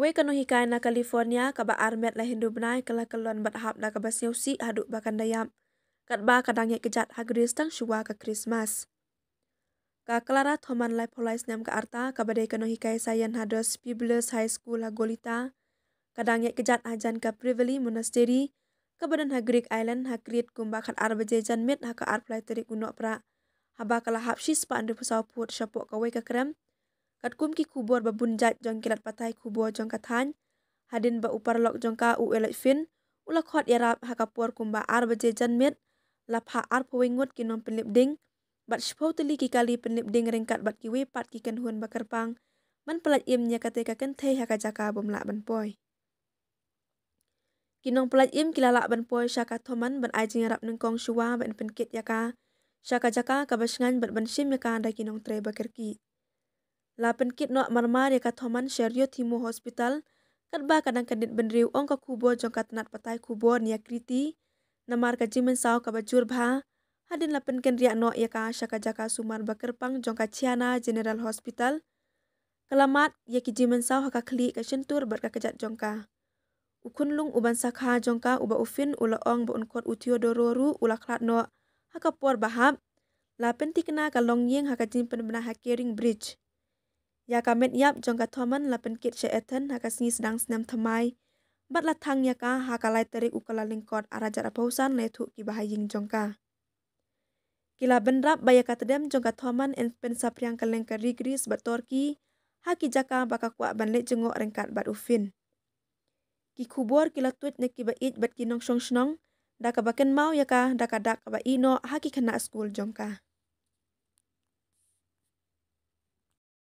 Kawe kano hikai na California kaba armet la Hindu benai kala kelon bat hap na kaba siusi haduk bakan dayam. Kat ba kadang kejat hagris tang shua ke Christmas. Ka Clara Thoman lai polais nam ka arta kabade kano hikai sayan hados Publius High School Hagolita. Kadang kejat hajan ka Privily Monastery. Kabadan ha Greek Island ha kriet kumba kat arbaje jan met ha ka arplai terik unok pra. Haba kala hap shis pa andu pesau put syapok kawe ka krem. Kat kum ki kubor babunjat jong kilat patai kubor jong kathan. Hadin ba upar lok jong ka u elek fin. Ula khot yarap ha kapor kumba arbaje jan met. Lap ha ar pawingut kinong penlip ding. Bat shpau teli ki kali penlip ding ringkat bat ki wepat ki kan huan bakarpang. Man pelat im nya kate ka kenthe ha ka jaka bomla ban poi. Kinong pelat im kilala ban poi syaka thoman ban ajing arap nengkong shua ban penkit yaka. Syaka jaka ka basngan bat ban sim yaka anda kinong tre bakarki. La penkit no marmar yaka thoman Sheryo Timo Hospital. Kat ba kadang kadit benriu ong ka kubor jong katanat patai kubor niya kriti. Namar ka jimen saw ka bajur bha. Hadin la penken riak no yaka syaka jaka sumar bakarpang jong ka Chiana General Hospital. Kelamat yaki jimen saw haka kli ka sentur bat ka kejat jong ka. Ukunlung uban sakha jong ka uba ufin ula ong ba unkot utio dororu ula klat no haka por bahap. La pentik na ka longyeng haka jimpen bena ha Kering Bridge. Yaka met yap jong ka thoman la penkit she eten haka singi sedang senam thamai. Bat la thang yaka haka lai terik ukala lingkot arajat apausan le thuk ki bahaying jong ka. Kila benrap baya katedem jong ka thoman en pensapriang kaleng ka rigris bat torki. Haki jaka baka kuat ban lek jengok rengkat bat ufin. Ki kubor kila tuit ne ki ba it bat kinong shong shnong. Daka baken mau yaka daka dak ba ino haki kena school jong ka.